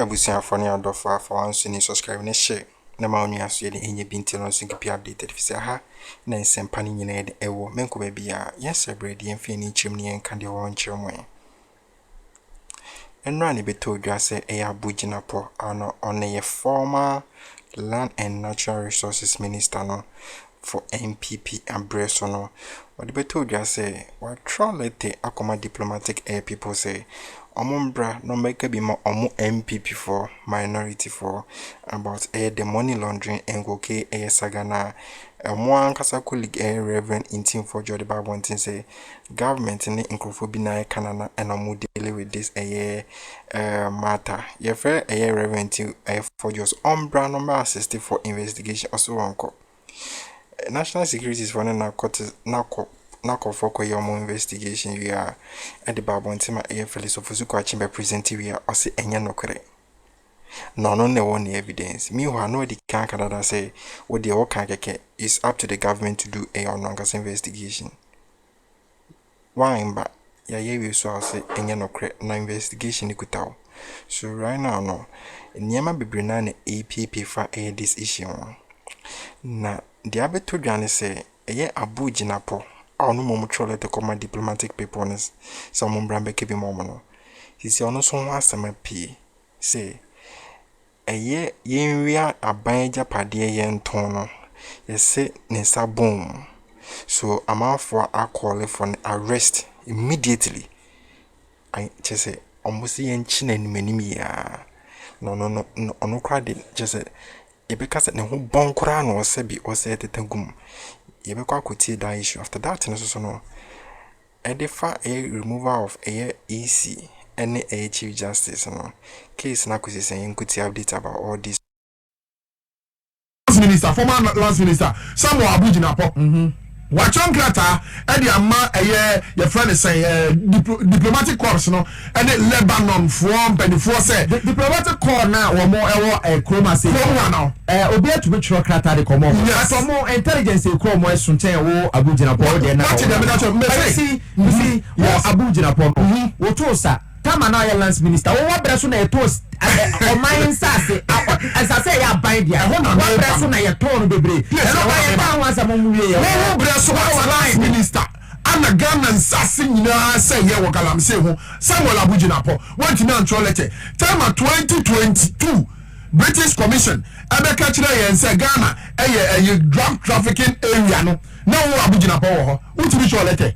Abusia for any other for once in subscribe and share. Na ma only as you in your bintel on sync be updated if you ha na sempani in ed ewo menko baby yes bread the infini chimney and candy one chimway. And Rani be told you say a Jinapor on a former Land and Natural Resources Minister no for NPP and Bresono. What the told you say what trollete Akroma diplomatic air people say Omumbra no make be more NPP for minority for about the money laundering and go sagana one kasa colleague Reverend in for Jody Bible say government in Incrophobia Canada and I'm dealing with this matter. Your fair Reverend for just Umbra number 60 for investigation also uncle. National security is running now for your investigation. We are at the Bible team at AFL so for Zuko presenting we are also enya no correct. No one evidence. Me who know the Canada say what the all is up to the government to do a on investigation. Why but yeah we so say enya no correct na investigation ikutaw. So right now no nyama bebrina na APP for this issue. Na the abeto dwane say Abu Jinapor no mo trolle to come diplomatic people some mbrambe kebi mo no sisi ono so ho asema pie say yenwia aban japade yenton no yese ne sabon so amafo call for an arrest immediately. I just say almost yenchi na nimanim ya no ono crowd just say because ne ho bon kora no sebi o say tetagum yebekwa kwoti that issue. After that so no edifa a removal of EC and a chief justice no case na kwesi saying kuti update about all this. Minister, former last minister, Samuel Abu Jinapor. Wachon krata edi ama your friend is saying diplomatic corps no and Lebanon from 24 say diplomatic corps now or more Akroma say now obi to be sure krata de komo so more intelligence ko mo sunten wo Abu Jinapor de na see Abu Jinapor wo to sa Tama na lance minister wo breso na etos o man sase as I say ya bind ya wo breso na yeton bebre e no ba ye ba wansa mo muye ya wo breso lance minister ana Ghana sase nyina say ye wo galam say ho Samuel Abu Jinapor want to know letter time 2022 British Commission abeka kire yen say Ghana eye drug trafficking area no na wo Abu Jinapor wo ho utiri show letter.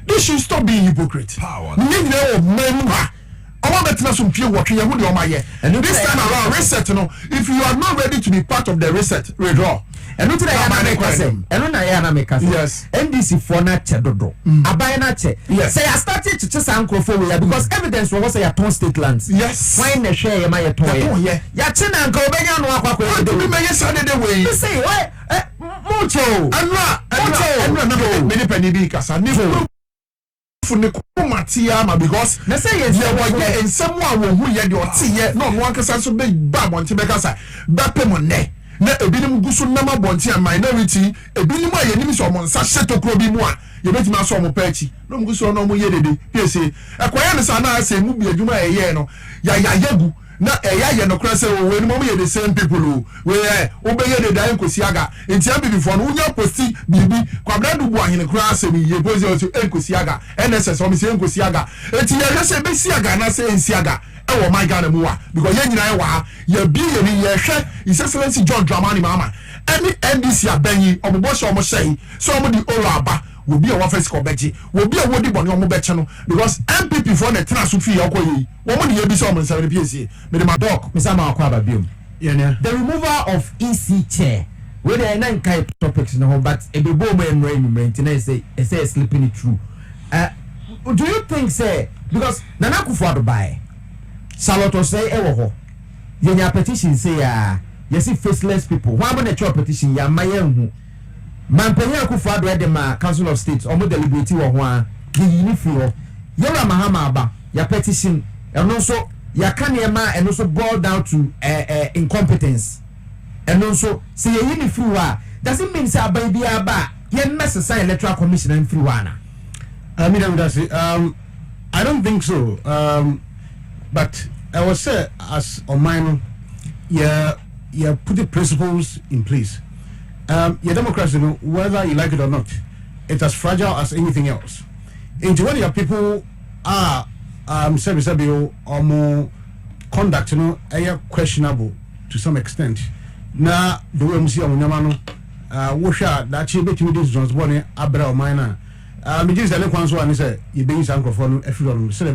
This should stop being hypocrite. Power. And this time around, reset, if you are not ready to be part of the reset, withdraw. And not yes. NDC for nature dodo. Abayanache. Yes. Say I started to just Akroma because evidence was say ton state lands. Yes. Why na share my toy? Ya china nko benya no akwa do me Saturday way. You say what? Mucho. No. Many penny be kasa. Because they say yes, and someone who ye do see yet no one can so big bab on Tibecasa, Bapemone, ne a bilim gusu number bonti and minority, a bilim my enemies or Monsa to Crobi moi, you bet my son Perchi, no gusu no more yedi, yes, a quiet sana say Mubi a Juma a yeno, ya yagu. Na eya no krase we no mo the same people who we obey the dying Kosiaga in tiambi before no nya posti bibi kwabra du bo ahene krase mi ye posi o Kosiaga NSS o mi se Kosiaga enti ye se be siaga na se nsiaga e wo my Ghana mu because ye nyina ye wa ye bi ye ni ye hwe His Excellency John Dramani Mahama any NDC abanyi obobo so mo sei so mo di aba will be a office cobeji, will be a woody bonny on Mobechano because NPP for the transfer okoyi. Woman you be some 70 PSC. Made my dog, Miss Ama Kwaba Bill. The removal of EC chair. Where there are 9 kind of topics no, but a be boom and rain maintenance say sleeping it through. Do you think say because Nanaku for to buy Saloto say ewo your petition say you see faceless people. Why when a petition ya mayen Mampenya Akufo-Addo Edema Council of State omo deliberate wo ho a ye yini fi ho Yera Mahama aba ya petition eno so ya ka niema eno so boil down to incompetence eno so say ye yini fi ho a does it mean say aban bia aba ye necessary electoral commission and free one I mean I don't think so but I was say as on mine, yeah, put the principles in place. Your democracy, whether you like it or not, it's as fragile as anything else. Into when your people are or more conduct, questionable to some extent. Now the way we see on Yamano, Washa that she bet me this John's Bonnie Abra or Minor. Me just the next one is you being some microphone everyone say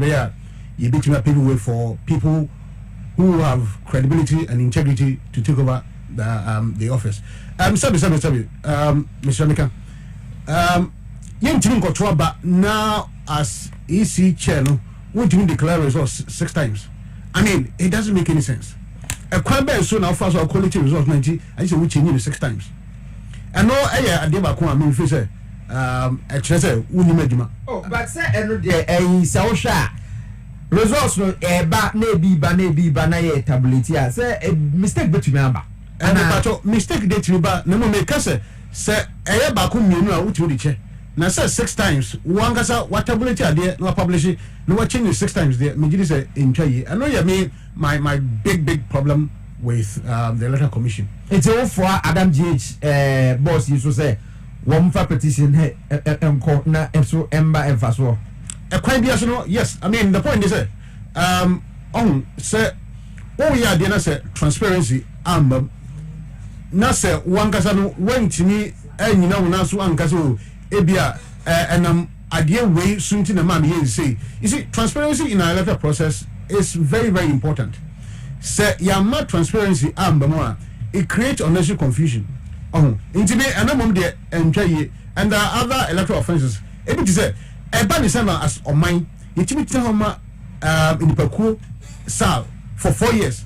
you beat me people wait for people who have credibility and integrity to take over the office. Mr. Mika. Young team got trouble, but now as EC chair, what do you declare results 6 times? I mean, it doesn't make any sense. A crime bear so now fast our quality results 90, I say which you need 6 times. And no, I did back one, I mean, if you say, actually, oh, but say, a Sausha results no, ba, maybe, na tablet, yeah, say a mistake, but you remember. And mistake date you, but no make us say, a bakum, you know, what you the chair. Now, say 6 times, one gasa, what tablet idea, no publish it, no change 6 times there, me say, enjoy. I know you mean my big problem with the Electoral Commission. It's all for Adam GH boss used to say, one for petition, na so ember and fast war. A crime, yes, I mean, the point is, say, oh, yeah, then say transparency, na say one gasa, when to me, and you know, Nasu and Caso, Ebia, and idea way soon to the man here say, you see, transparency in our electoral process is very, very important. Say, Yama transparency, it creates unnecessary confusion. Into me, and I'm there and try and there are other electoral offenses. Able to say, a banisana as on mine, it will tell in the Paku Sal for 4 years.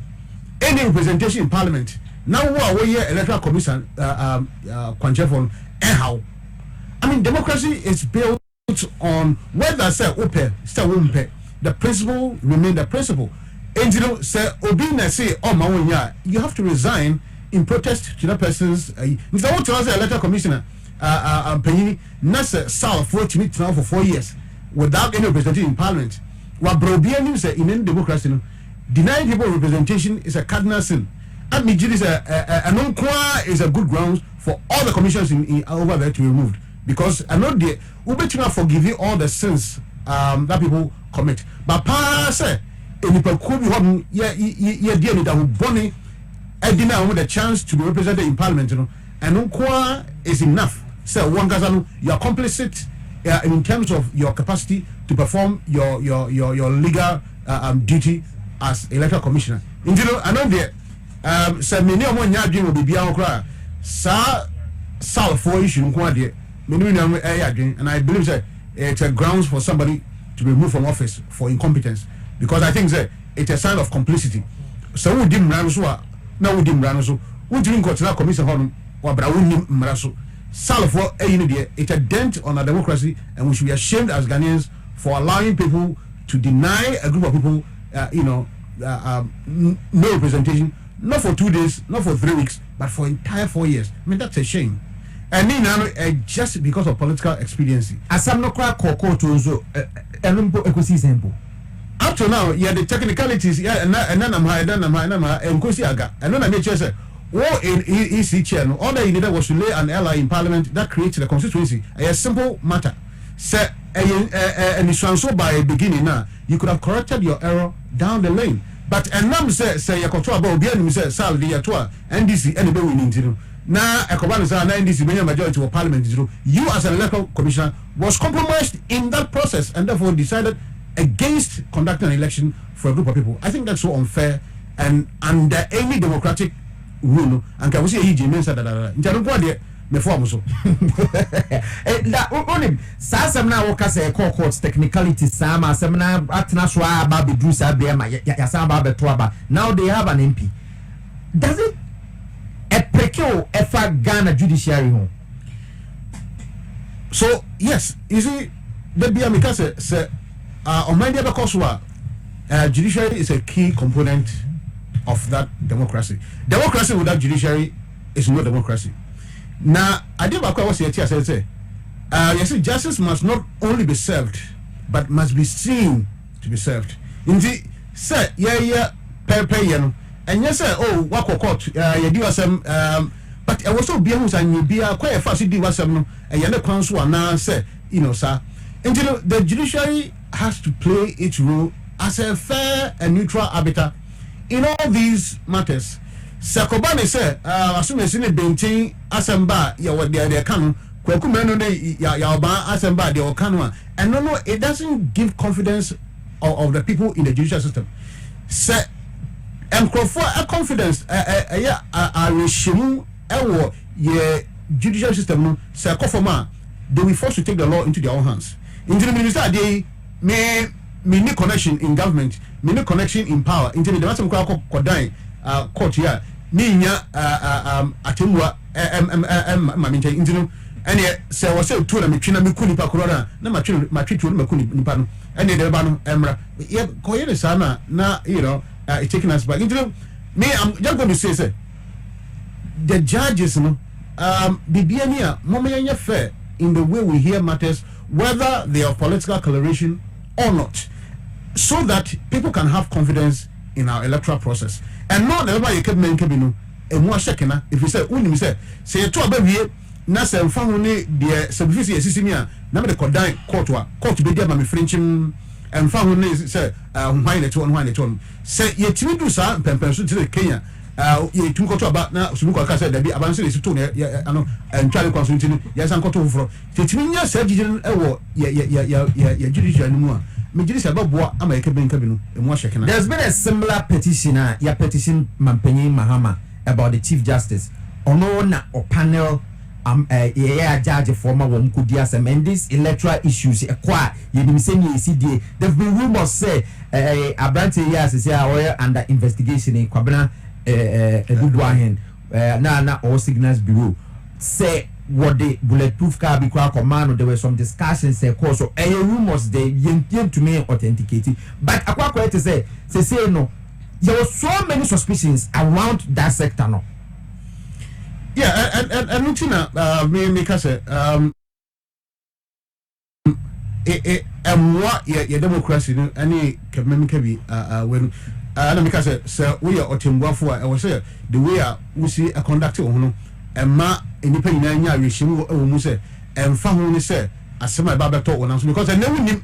Any representation in Parliament. Now, what we electoral commission, Quanchefon, and how. I mean, democracy is built on whether say open, still won't pay. The principle remain the principle. And you know, say Obina say, oh my own, yeah, you have to resign in protest to that person's. If I want to answer a letter commissioner, Penny, Nasa South for to meet now for 4 years without any representation in Parliament. What Brobian say in any democracy, denying people representation is a cardinal sin. And me, is a non-qua is a good grounds for all the commissions in over there to be removed. Because I know the Ubetina forgive you all the sins that people commit. But pa say in the could be yeah dear that Bonnie I didn't with the chance to be represented in Parliament, and Unqua is enough. So one gazano, you are complicit in terms of your capacity to perform your legal duty as electoral commissioner. You know, I know that so many of my dream will be beyond cry. Sa South for issue and I believe that it's a grounds for somebody to be removed from office for incompetence, because I think that it's a sign of complicity. So we didn't run so now we didn't run so we didn't go to that commission or Brown Maraso. For it's a dent on our democracy, and we should be ashamed as Ghanaians for allowing people to deny a group of people no representation, not for 2 days, not for 3 weeks, but for entire 4 years. I mean, that's a shame. And then just because of political expediency. As I'm not quite so up to now, yeah, the technicalities, yeah, and then I'm high, and Kesi Aga, and then I made sure say, in EC chair, all that you needed was to lay an ally in Parliament that created a constituency. A simple matter. Say, and it's so by beginning now, you could have corrected your error down the lane. But and now say, you control about being say, Sal, the Yatua, NDC, anybody we need to do. Now, Akroma is an NDC majority of Parliament. You, as an electoral commissioner, was compromised in that process and therefore decided against conducting an election for a group of people. I think that's so unfair, and under any democratic rule, and can we say he means that before so only some now work as a courts technicality sama semina atna so aba be do sa be ma ya samba be to aba. Now they have an MP. Does it a precure ever Ghana judiciary home? So yes, you see the be amika say on my day because judiciary is a key component of that democracy. Democracy without judiciary is no democracy. Now, I did what was here. Say, yes, justice must not only be served, but must be seen to be served. Indeed, say yeah pay no and yes oh wako court you do some but I was so be who's and you be quite a fast do was some no and you council now say sir and the judiciary has to play its role as a fair and neutral arbiter in all these matters. Sakobane say as soon as in a benching asamba ya what they can kwakumeno ya oba asamba de okanwa and no it doesn't give confidence of the people in the judicial system. Say for a confidence Árèṣt ewo ye judicial system no say kofoma they will force to take the law into their own hands. Into the minister they may need connection in government, may need connection in power. Into the matter of kodan court here ninya atemwa maminche into any say was say to na metwina mekuni pa korona na matwitu na makuni nipa no any de ba no emra ye koyere sana na it's taking us back into me. I'm just going to say the judges bibia momenya fair in the way we hear matters, whether they are political coloration or not, so that people can have confidence in our electoral process. And not everybody you keep men kebino and more shekena if you say unim say to abawie na se mfa ho ne de service esisimia na me de kodan court be dia ma me frenchim and fa ho ne say why the one say yetimi do sa pempenso to Kenya ye tun koto aba na sunu kwa kasa da bi abanse le sito ne ano ntwale kwa so ntini ya san koto foforo tetimi nya sa jijin ewo ya judicial ni mu a me judicial baboa ama ye keben kabinu emu ahwekena. There's been a similar petition ya petition Mampanyin Mahama about the chief justice ono na o panel judge former one could and these electoral issues acquire you there've been rumors say Abrante yes is under investigation in Kwabena na all signals bureau say what the bulletproof car be command. There were some discussions say cause so rumors they yen to me authenticating but akwa to say no there were so many suspicions around that sector no. Yeah, and Lutina, me say, what your democracy, any can when and because sir, we are Otimwafua, I was say the way we see a conductor on and ma independent Árèṣt Muse and family say as my Baba talk on us because I never knew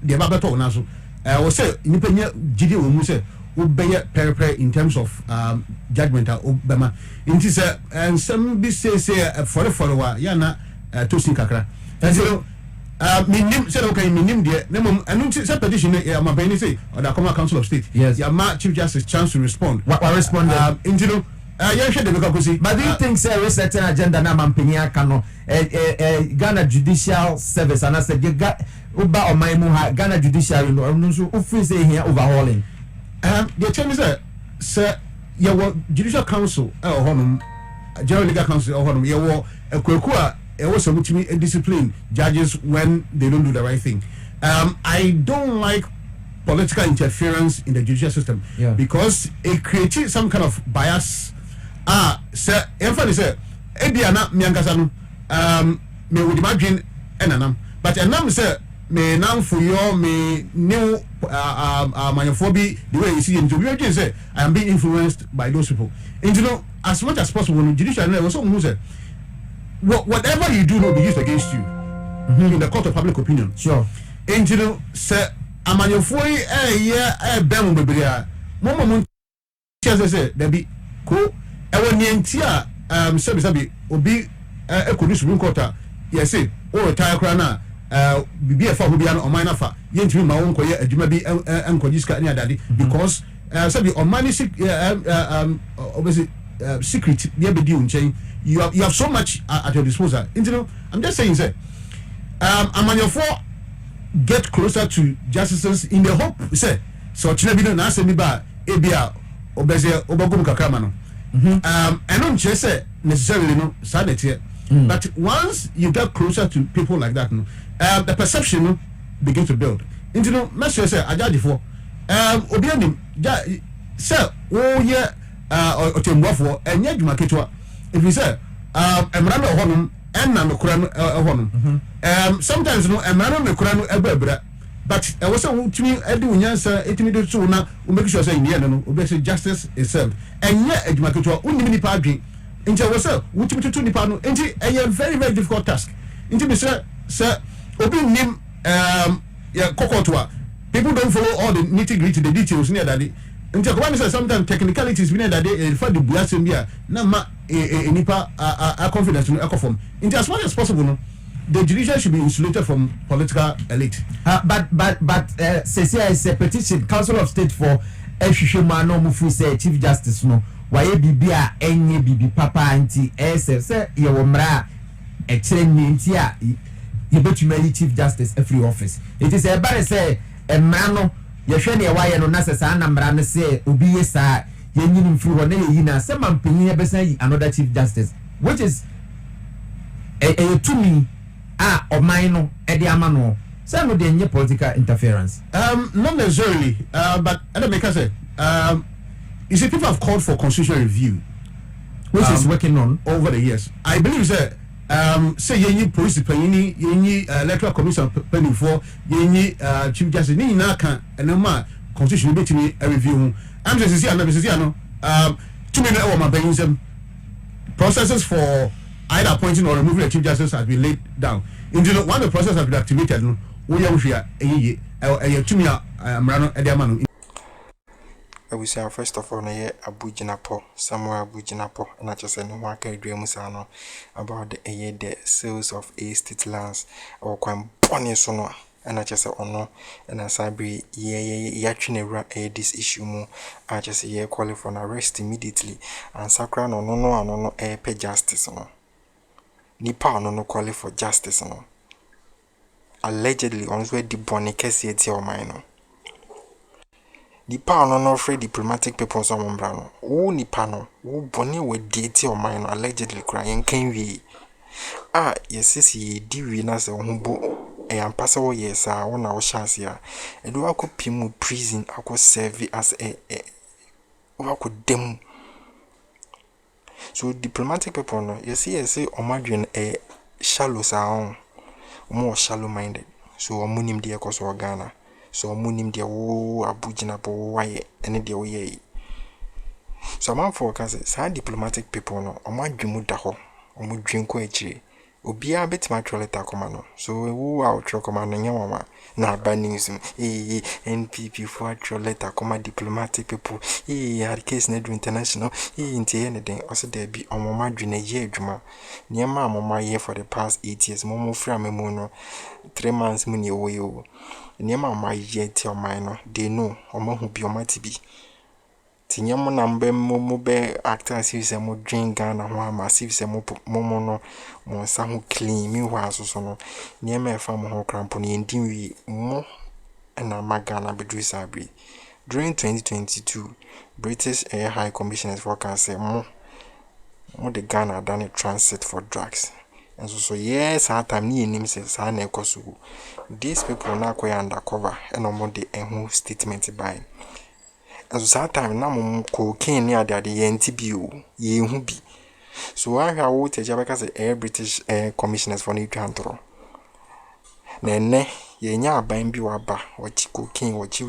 the Baba talk on us. I was say independent GD Muse. In terms of judgment Obama into say and some be say for a yana to sing kakra and so minim said okay minim there name and say petition my baby say or the Akroma Council of State yes ya ma chief justice chance to respond what respond into yeah share the because but do you think say we certain agenda na Mampanyin kano Ghana Judicial Service and I said you got uba or my Ghana Judiciary no so free say here overhauling. The term is sir, your Judicial Council, General Legal Council, a kwekua, was a discipline judges when they don't do the right thing. I don't like political interference in the judicial system because it creates some kind of bias. Sir, everybody say, Ediana Miankasano, me would imagine enanam, but enam sir. Me now for your me new myophobia the way you see into you say I am being influenced by those people. And as much as possible when judicial also who say whatever you do will be used against you in the court of public opinion. Sure. And say amanyophobia bem bebrea mom say there be ko e won yentia sabi obi e ko Supreme Court yes say o retire kra bibi efa ho bia no omana fa yentimi ma won koye adwuma bi enkojiska ni adade because sabi omani obviously secret there be you nchen you have so much at your disposal. I'm just saying say amanyofo get closer to justices in the hope say so china bi no na asemi ba ebia obeze obagum kakrama no and on say necessarily no sanity. But once you get closer to people like that, the perception begins to build. Let's say, I judge for Obianim, sir, oh, yeah, or Timwafo, and yet Maketwa. If you say, Emrano Honum, and Nano Kuran Honum, sometimes no, Emrano Kuranu Ebra, but I was so to me do nyansa etimi do so na we make sure say in the end no we say justice is served enye adwuma keto unimi nipa adwen nti I was so wutimi to nipa no nti a very very difficult task nti be say obi nim yeah kokotwa people don't follow all the nitty-gritty the details near that nti akoba say sometimes technicalities be near that for the buasem bia na ma nipa a confidence no ecoform nti as much as possible no the judiciary should be insulated from political elite. But Cecilia is a petition, Council of State for Eshishima no mufu say Chief Justice no. Waye bibia enye bibi papa anti say ye womra e kire nti a ye betuma Chief Justice every office. It is a bare say e man no ye hwe ne waye no na sesa na mra ne say obi ye sa ye nyini mfiri ho na ye yina say mampanyin e besa yi another Chief Justice, which is to me omaino ediamano say no dey political interference. Not necessarily, but let me say you see people have called for constitutional review, which is working on over the years. I believe that say yenyi police penini yenyi electoral commission penny for yenyi Chief Justice ni na kan enema constitution betimi a review. I'm just see no to me na my benism processes for either appointing or removing a Chief Justice has been laid down. Indeed, when the process has been activated, we are to me Marano Ediamano. I will say first of all, Abu Jinapor, somewhere Abu Jinapor, and I just said no one can dream about the sales of estate lands or quite bonny sono. And I just said, oh no, and as I be, this issue more. I just say, call for an arrest immediately and sacra no, pay justice no. Nipa no call for justice no. Allegedly on where the bonny Kesi eti o mine. Nipa no free diplomatic people so mbrano. O nipa no, o bonny we eti o mine allegedly crying can we. Yes ye di we na se humbo e ampasa wo yes wona wo chance ya. E do akopim mu prison akọ serve as wo akodem. So diplomatic people no you see omadwen shallow sound more shallow minded. So omunim de ekoso Ghana. So omunim de wo Abu Jinapor waye ene de wo ye. So man for can say diplomatic people no omadwemu da ho omudwen ko akire obia betima troleta koma no so wo out koma no nyawama na ba news NPP for troleta koma diplomatic people Árrèṣt na do international ntie anything also there be omomadwene ye adwuma niema amoma ye for the past 8 years momo fra memo no 3 months mu ne wo yo niema amoma ye ti oman no they know omahu bi omati bi tinyamo nambe mo be actor series mo dwen Ghana ho ama series mo no mo sa ho clean mi ho asoso no niema efa mo ho crampo ne ndin wi mo na magana bedru sabri. During 2022 British Air High Commissioners for Cancer mo the Ghana done a transit for drugs. And so yes, our time ni enim se sa na ekoso. These people na kwaya undercover and omo de enhu statement by. And so that time na mo cocaine ni ade ye ntibio ye hu bi. So I ha wo teja beka se Air British Air Commissioners for Newz nene ye nya aban bi waba wachi cocaine wachi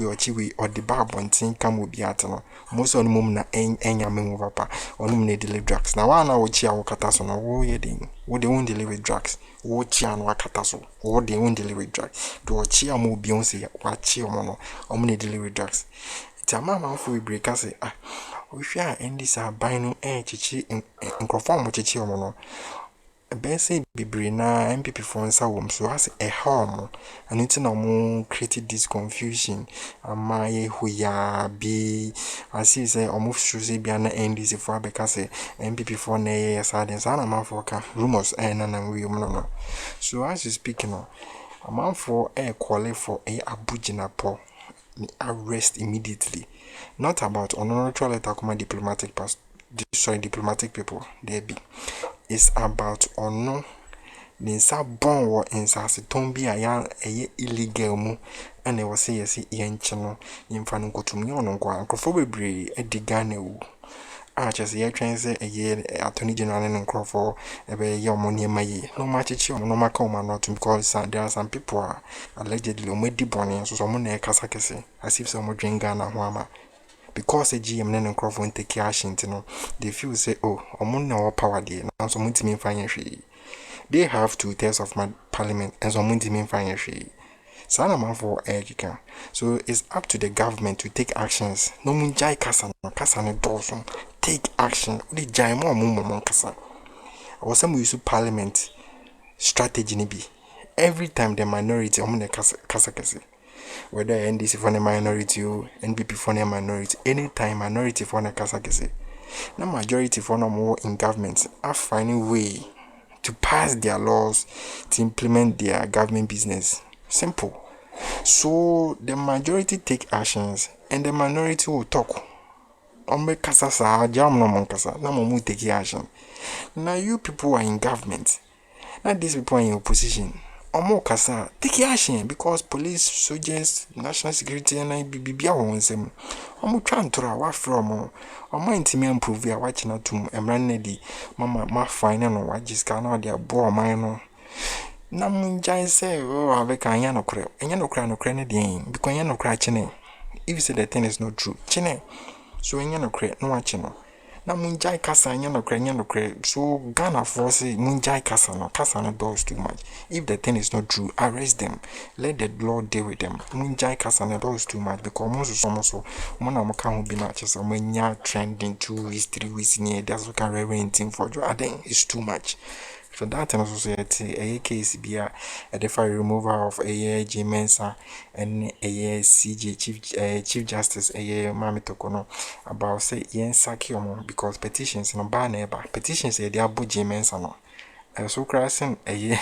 or the babontin kam obi atno most on mum na enya memu papa onum na deliver drugs na wana wachi awokata so no wo ye den wo de won deliver drugs wo chi anu akata so wo de won deliver drugs do chi am obi on se wachi omo no omo na deliver drugs tamama fo we break say we hwa endis aban no chichi nkrofo mo chichi omo no Bese bibiri na NPP for nsa wom so as a harm and it's no more created this confusion ama ye huya bi as he say almost should be an NDC for because NPP for na ye sadden sana man for ka rumors na we no so as you speak no a man for call for Abu Jinapor arrest immediately, not about honorable letter come diplomatic diplomatic people there be. It's about ono ninsa bon wo insase tombi aya illegal mu and was say yes yenche no yimfa no kotum ne ono kwa akrofo bebre edi Ghana wu just ye train say a year attorney general and Crawford a year money my no match no macoma not because there are some people are allegedly made bonnie so someone Kasakese as if someone drink Ghana Wama. Because a GM and Crawford take cash into they feel say, oh, no power there, now someone to me financially. They have 2/3 of my parliament and someone to me financially. For so it's up to the government to take actions. No munjai kasa no kasa no doso. Take action. The jai mo mo kasa. Or some use parliament strategy ni be. Every time the minority kasa. Whether NDC for the minority or NPP for the minority, anytime minority for the kasa. Now majority for no more in government are finding way to pass their laws to implement their government business. Simple. So the majority take actions and the minority will talk. Ombe kasa sa jam no mon kasa na mo mu take action. Now you people are in government. Now these people are in opposition. Omo kasa take action because police, soldiers, national security and NIB bia won sem. Omo twantora wa from omo intimi improve ya wa china tum emran na di mama ma fine no wa jiska na dia bo man no. Na munjai say oh abeka anya no kre ne den because anya no kre chine if you say the thing is not true chine so anya no kre no achino na munjai kasa anya no kre so Ghana force munjai kasa no does too much. If the thing is not true, arrest them, let the law deal with them. Munjai kasa no does too much because most so mona mo kan be na chese manya trending 2 weeks 3 weeks near that's what can renting for I think it's too much. So that in society, a case be a deferred removal of a J Mensa and a CJ Chief Justice a Mami Tokono about say yen sakiomo because petitions no ban neighbor petitions they are J Mensa no. So crossing a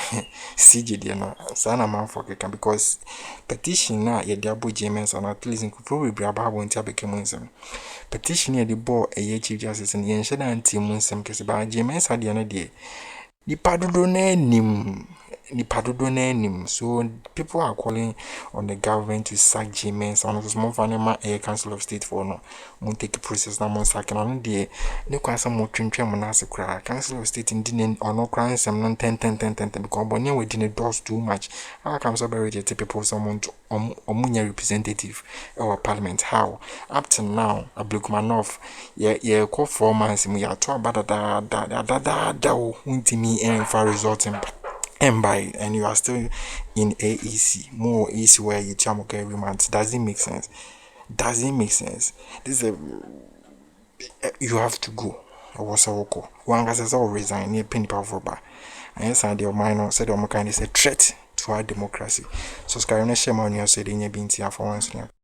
CJ no sana man for can because petition na ye diabo J Mensa no at least in probably be about one tia became petition ye the board a Chief Justice and yen shada anti munsem kesi ba J Mensa the another Ni padodo na enim. So people are calling on the government to sack G-men. So no small fanema a council of state for no mun take process na mun sack no de ne kwasa mo twentwem na asekra council of state ndin on no kran sem no 10 because bonye we din does too much. How come so very reject people someone to omunya representative our parliament how up to now Ablukumanov ye call 4 months mu ya to abada da untimi and for resulting and by and you are still in AEC more easy where you chamoke every month. Does it make sense? This is you have to go or woko one guy's all resign near penny power bar and yes and your minor said kind is a threat to our democracy. So Skyrim share money said in your binti for once.